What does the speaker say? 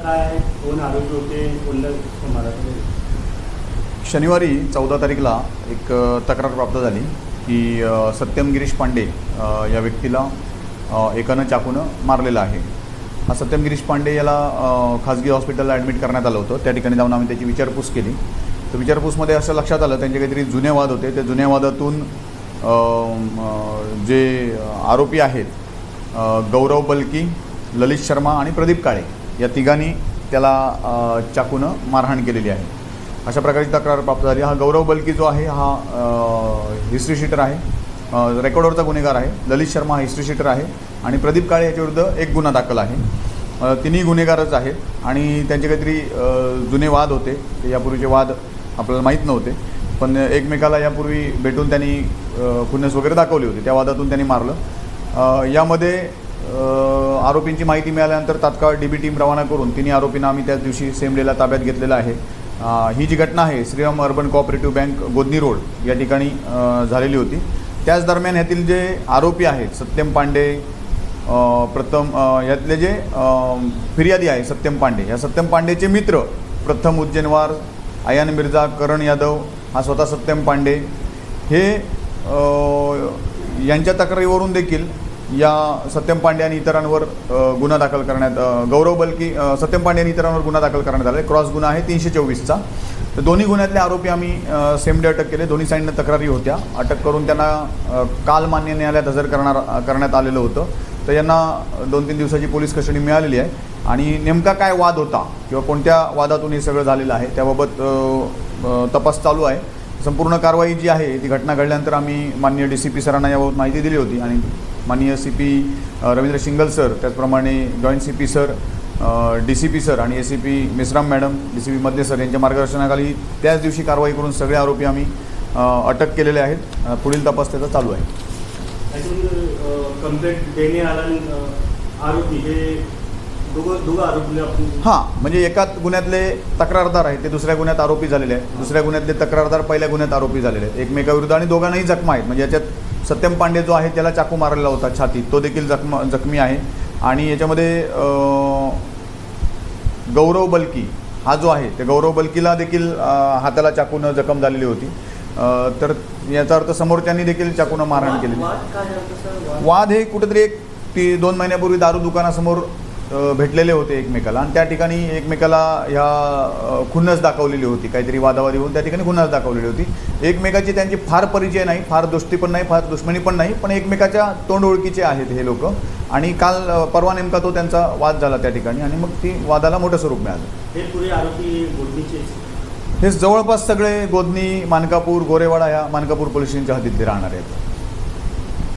काय कोण आरोपी होते कोणत्या सुमारास? शनिवारी 14 तारीखला एक तक्रार प्राप्त झाली की सत्यम गिरीश पांडे या व्यक्तीला एकानं चाकूनं मारलेलं आहे. हा सत्यम गिरीश पांडे याला खाजगी हॉस्पिटलला ॲडमिट करण्यात आलं होतं. त्या ठिकाणी जाऊन आम्ही त्याची विचारपूस केली. तर विचारपूसमध्ये असं लक्षात आलं त्यांचे काहीतरी जुने वाद होते. त्या जुन्या वादातून जे आरोपी आहेत गौरव बलकी, ललित शर्मा आणि प्रदीप काळे या तिघांनी त्याला चाकूनं मारहाण केलेली आहे. अशा प्रकारची तक्रार प्राप्त झाली. हा गौरव बलकी जो आहे हा हिस्ट्री शीटर आहे, रेकॉर्डवरचा गुन्हेगार आहे. ललित शर्मा हा हिस्ट्री शीटर आहे आणि प्रदीप काळे याच्याविरुद्ध एक गुन्हा दाखल आहे. तिन्ही गुन्हेगारच आहेत आणि त्यांचे काहीतरी जुने वाद होते. ते यापूर्वीचे वाद आपल्याला माहीत नव्हते, पण एकमेकाला यापूर्वी भेटून त्यांनी खुन्नस वगैरे दाखवली होती. त्या वादातून त्यांनी मारलं. यामध्ये आरोपींची माहिती मिळाल्यानंतर तात्काळ DB टीम रवाना करून तिन्ही आरोपींना आम्ही त्याच दिवशी सेम डेला ताब्यात घेतलेलं आहे. ही जी घटना आहे श्रीराम अर्बन कोऑपरेटिव्ह बँक गोदनी रोड या ठिकाणी झालेली होती. त्याच दरम्यान यातील जे आरोपी आहेत सत्यम पांडे, प्रथम यातले जे फिर्यादी आहे सत्यम पांडे, या सत्यम पांडेचे मित्र प्रथम उज्जैनवार, आयान मिर्झा, करण यादव, हा स्वतः सत्यम पांडे हे यांच्या तक्रारीवरून देखील या सत्यम पांडे आणि इतरांवर गुन्हा दाखल करण्यात, गौरव बलकी, सत्यम पांडे आणि इतरांवर गुन्हा दाखल करण्यात आला. क्रॉस गुन्हा आहे 324चा. तर दोन्ही गुन्ह्यातले आरोपी आम्ही सेम डे अटक केले. दोन्ही साईडनं तक्रारी होत्या. अटक करून त्यांना काल मान्य न्यायालयात हजर करण्यात आलेलं होतं. तर यांना 2-3 दिवसाची पोलीस कस्टडी मिळालेली आहे आणि नेमका काय वाद होता किंवा कोणत्या वादातून हे सगळं झालेलं आहे त्याबाबत तपास चालू आहे. संपूर्ण कारवाई जी आहे ती घटना घडल्यानंतर आम्ही माननीय DCP सरांना याबाबत माहिती दिली होती आणि माननीय CP रवींद्र शिंगल सर, त्याचप्रमाणे joint CP sir, DCP sir आणि ACP मेश्राम मॅडम, DCP मधले सर यांच्या मार्गदर्शनाखाली त्याच दिवशी कारवाई करून सगळे आरोपी आम्ही अटक केलेले आहेत. पुढील तपास त्याचा चालू आहे. कंप्लेंट देणे आला आरोपी हे दोघं आरोपी हां, म्हणजे एकाच गुन्ह्यातले तक्रारदार आहेत ते दुसऱ्या गुन्ह्यात आरोपी झालेले आहेत. दुसऱ्या गुन्ह्यातले तक्रारदार पहिल्या गुन्ह्यात आरोपी झालेले आहेत एकमेकाविरुद्ध आणि दोघांनाही जखमा आहेत. म्हणजे याच्यात सत्यम पांडे जो आहे त्याला चाकू मारलेला होता छातीत, तो देखील जखमी आहे. आणि याच्यामध्ये गौरव बलकी हा जो आहे ते गौरव बलकीला देखील हाताला चाकूनं जखम झालेली होती. तर याचा अर्थ समोरच्यांनी देखील चाकूनं मारहाण केलेली. वाद हे कुठेतरी 2 महिन्यापूर्वी दारू दुकानासमोर भेटलेले होते एकमेकाला आणि त्या ठिकाणी एकमेकाला ह्या खुन्नस दाखवलेली होती. काहीतरी वादावादी होऊन त्या ठिकाणी खुन्नस दाखवलेली होती. एकमेकाची त्यांची फार परिचय नाही, फार दोस्ती पण नाही, फार दुश्मनी पण नाही, पण एकमेकाच्या तोंड ओळखीचे आहेत हे लोक. आणि काल परवा नेमका तो त्यांचा वाद झाला त्या ठिकाणी आणि मग ती वादाला मोठं स्वरूप मिळालं. हे पुरे आरोपी गोदनीचे, हे जवळपास सगळे गोदनी, मानकापूर, गोरेवाडा या मानकापूर पोलीस स्टेशनच्या हद्दीतले राहणारे आहेत.